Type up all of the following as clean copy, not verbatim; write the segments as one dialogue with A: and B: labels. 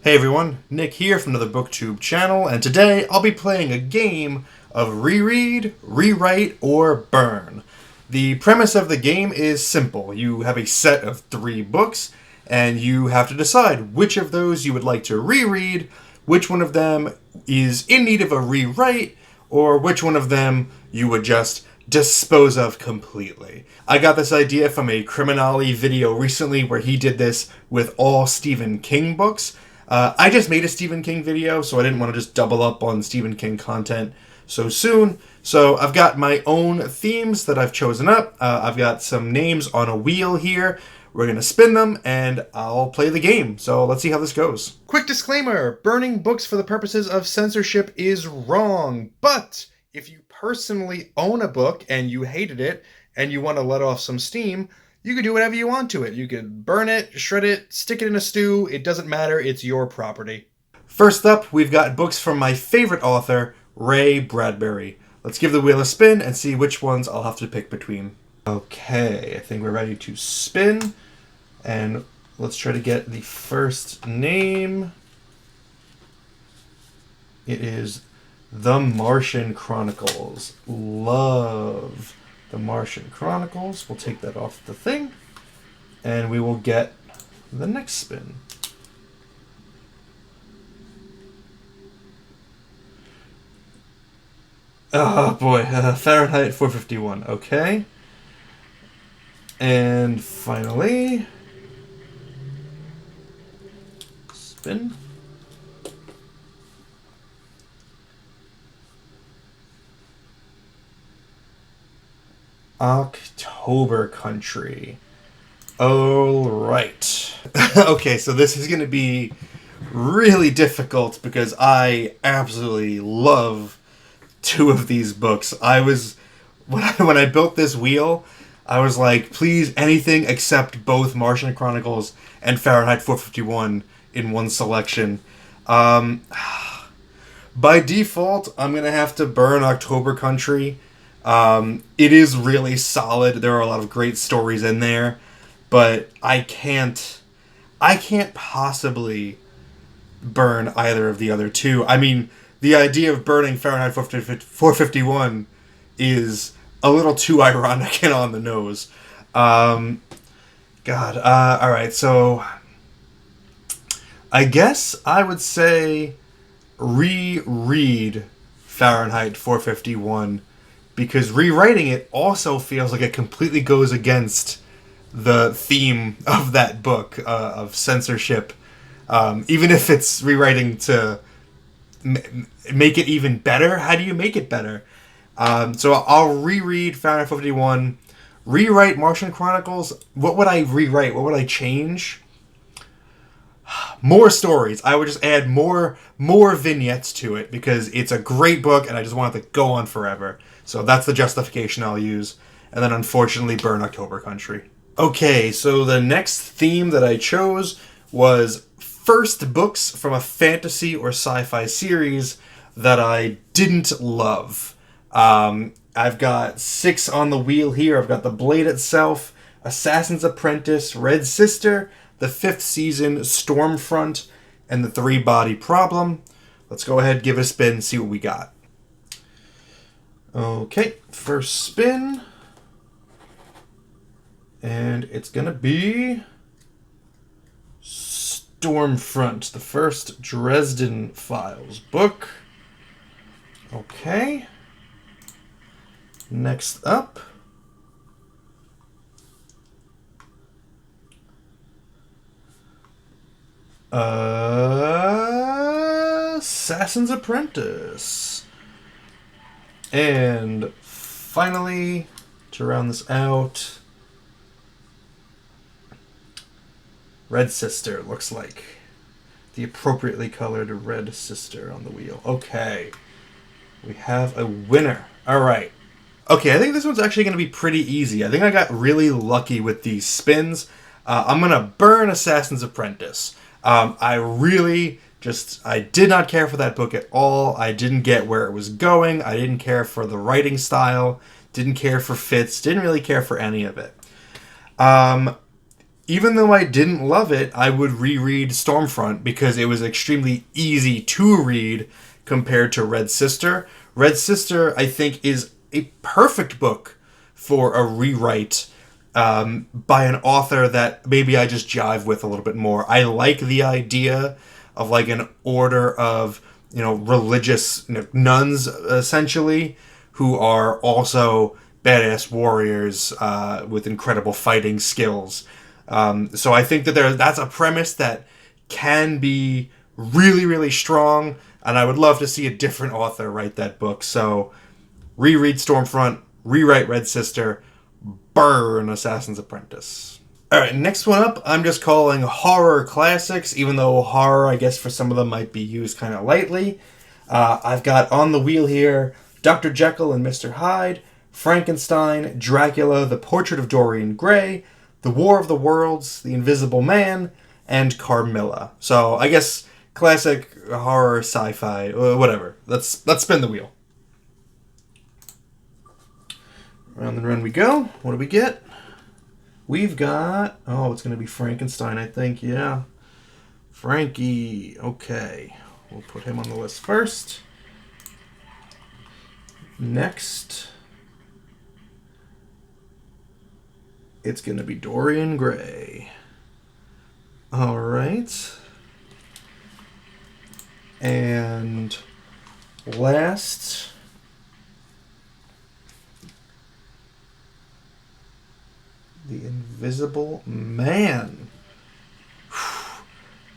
A: Hey everyone, Nick here from AnotherBooktuber channel, and today I'll be playing a game of Reread, Rewrite, or Burn. The premise of the game is simple. You have a set of 3 books, and you have to decide which of those you would like to reread, which one of them is in need of a rewrite, or which one of them you would just dispose of completely. I got this idea from a Criminale video recently where he did this with all Stephen King books. I just made a Stephen King video, so I didn't want to just double up on Stephen King content so soon. So I've got my own themes that I've chosen up. I've got some names on a wheel here. We're going to spin them, and I'll play the game. So let's see how this goes. Quick disclaimer, burning books for the purposes of censorship is wrong. But if you personally own a book and you hated it and you want to let off some steam, you can do whatever you want to it. You can burn it, shred it, stick it in a stew. It doesn't matter. It's your property. First up, we've got books from my favorite author, Ray Bradbury. Let's give the wheel a spin and see which ones I'll have to pick between. Okay, I think we're ready to spin. And let's try to get the first name. It is The Martian Chronicles. Love The Martian Chronicles. We'll take that off the thing. And we will get the next spin. Oh boy, Fahrenheit 451. Okay. And finally, spin. October Country. All right. Okay, so this is going to be really difficult because I absolutely love 2 of these books. When I built this wheel, I was like, please, anything except both Martian Chronicles and Fahrenheit 451 in one selection. By default, I'm going to have to burn October Country. It is really solid. There are a lot of great stories in there, but I can't possibly burn either of the other 2. I mean, the idea of burning Fahrenheit 451 is a little too ironic and on the nose. Alright, so I guess I would say reread Fahrenheit 451, because rewriting it also feels like it completely goes against the theme of that book, of censorship. Even if it's rewriting to make it even better, how do you make it better? So I'll reread Fahrenheit 451, rewrite Martian Chronicles. What would I rewrite? What would I change? More stories. I would just add more vignettes to it because it's a great book and I just want it to go on forever. So that's the justification I'll use. And then unfortunately burn October Country. Okay, so the next theme that I chose was first books from a fantasy or sci-fi series that I didn't love. I've got 6 on the wheel here. I've got The Blade Itself, Assassin's Apprentice, Red Sister, the 5th season, Stormfront, and The 3-Body Problem. Let's go ahead, give it a spin, and see what we got. Okay, first spin. And it's gonna be Stormfront, the first Dresden Files book. Okay. Next up, Assassin's Apprentice. And finally, to round this out, Red Sister, looks like. The appropriately colored Red Sister on the wheel. Okay. We have a winner. All right. Okay, I think this one's actually going to be pretty easy. I think I got really lucky with these spins. I'm going to burn Assassin's Apprentice. I did not care for that book at all. I didn't get where it was going. I didn't care for the writing style. Didn't care for Fitz. Didn't really care for any of it. even though I didn't love it, I would reread Stormfront because it was extremely easy to read compared to Red Sister. Red Sister, I think, is a perfect book for a rewrite by an author that maybe I just jive with a little bit more. I like the idea of like an order of, religious nuns, essentially, who are also badass warriors with incredible fighting skills. So I think that that's a premise that can be really, really strong, and I would love to see a different author write that book. So reread Stormfront, rewrite Red Sister, burn Assassin's Apprentice. Alright, next one up, I'm just calling horror classics, even though horror, I guess, for some of them might be used kind of lightly. I've got on the wheel here Dr. Jekyll and Mr. Hyde, Frankenstein, Dracula, The Portrait of Dorian Gray, The War of the Worlds, The Invisible Man, and Carmilla. So I guess classic horror, sci-fi, whatever. Let's spin the wheel. Round and round we go. What do we get? We've got... Oh, it's going to be Frankenstein, I think. Yeah. Frankie. Okay. We'll put him on the list first. Next, it's going to be Dorian Gray. All right. And last, The Invisible Man.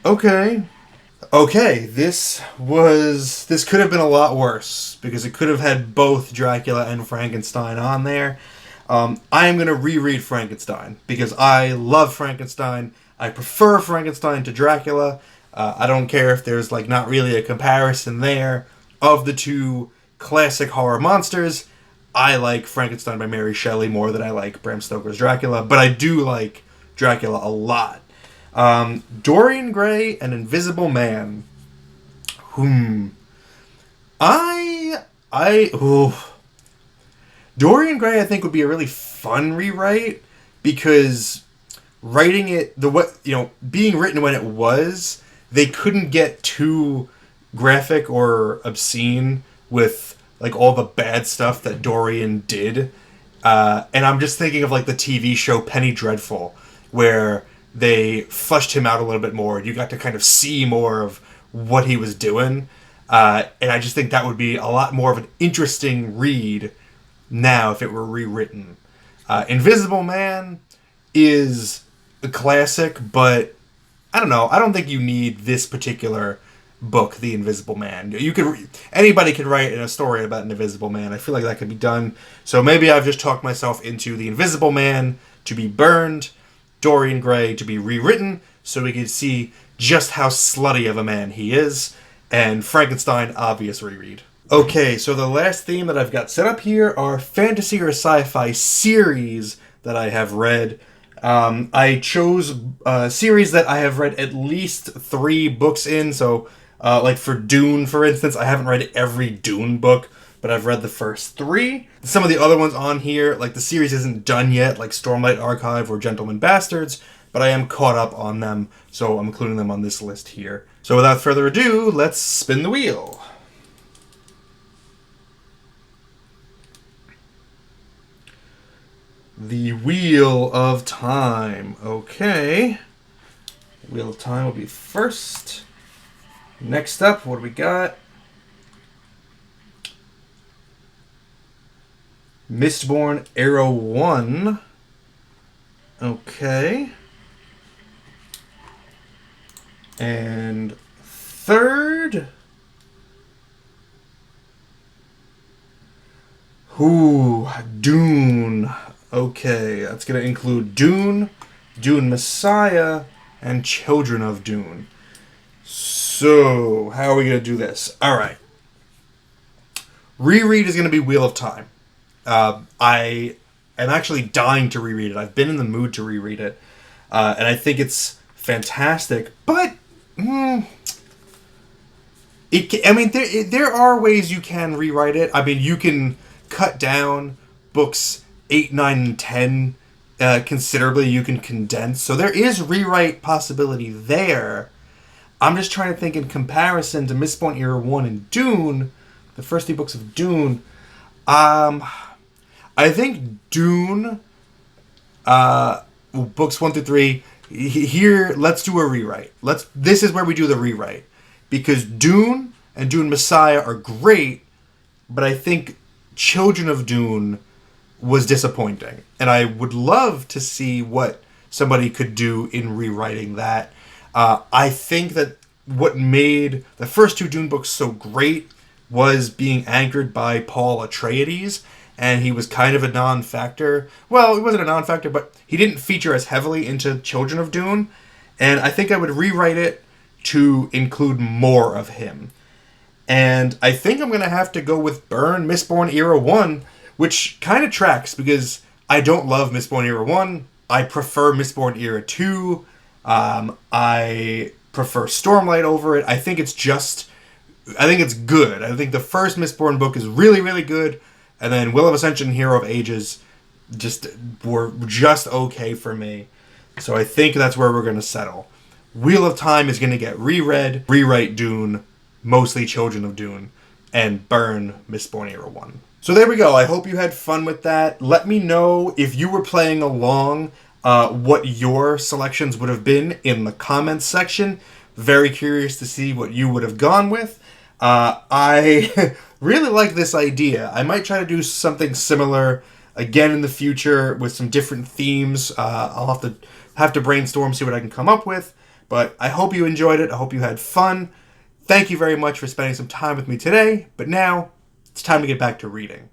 A: Okay. Okay, this could have been a lot worse, because it could have had both Dracula and Frankenstein on there. I am going to reread Frankenstein, because I love Frankenstein. I prefer Frankenstein to Dracula. I don't care if there's not really a comparison there. Of the two classic horror monsters, I like Frankenstein by Mary Shelley more than I like Bram Stoker's Dracula, but I do like Dracula a lot. Dorian Gray and Invisible Man. Dorian Gray, I think, would be a really fun rewrite, because writing it being written when it was, they couldn't get too graphic or obscene with all the bad stuff that Dorian did. And I'm just thinking of the TV show Penny Dreadful, where they fleshed him out a little bit more. You got to kind of see more of what he was doing. And I just think that would be a lot more of an interesting read now if it were rewritten. Invisible Man is a classic, but I don't know. I don't think you need this particular book, The Invisible Man. Anybody could write a story about an invisible man. I feel like that could be done. So maybe I've just talked myself into The Invisible Man to be burned, Dorian Gray to be rewritten, so we can see just how slutty of a man he is, and Frankenstein, obvious reread. Okay, so the last theme that I've got set up here are fantasy or sci-fi series that I have read. I chose a series that I have read at least 3 books in, so for Dune, for instance, I haven't read every Dune book, but I've read the first 3. Some of the other ones on here, the series isn't done yet, like Stormlight Archive or Gentlemen Bastards, but I am caught up on them, so I'm including them on this list here. So without further ado, let's spin the wheel. The Wheel of Time. Okay. Wheel of Time will be first. Next up, what do we got? Mistborn Arrow 1. Okay. And third. Dune. Okay, that's going to include Dune, Dune Messiah, and Children of Dune. So, how are we going to do this? Alright. Reread is going to be Wheel of Time. I am actually dying to reread it. I've been in the mood to reread it. And I think it's fantastic. But, there are ways you can rewrite it. I mean, you can cut down books 8, 9, and 10 considerably. You can condense. So there is rewrite possibility there. I'm just trying to think in comparison to Mistborn Era 1 and Dune, the first 3 books of Dune. I think Dune, books 1 through 3, here, let's do a rewrite. This is where we do the rewrite. Because Dune and Dune Messiah are great, but I think Children of Dune was disappointing. And I would love to see what somebody could do in rewriting that. I think that what made the first 2 Dune books so great was being anchored by Paul Atreides, and he was kind of a non-factor. Well, he wasn't a non-factor, but he didn't feature as heavily into Children of Dune, and I think I would rewrite it to include more of him. And I think I'm going to have to go with Burn Mistborn Era 1, which kind of tracks, because I don't love Mistborn Era 1. I prefer Mistborn Era 2. I prefer Stormlight over it. I think it's good. I think the first Mistborn book is really, really good. And then Will of Ascension and Hero of Ages were just okay for me. So I think that's where we're going to settle. Wheel of Time is going to get reread, rewrite Dune, mostly Children of Dune, and burn Mistborn Era 1. So there we go. I hope you had fun with that. Let me know if you were playing along, what your selections would have been in the comments section. Very curious to see what you would have gone with. I really like this idea. I might try to do something similar again in the future with some different themes. I'll have to brainstorm, see what I can come up with. But I hope you enjoyed it. I hope you had fun. Thank you very much for spending some time with me today. But now, it's time to get back to reading.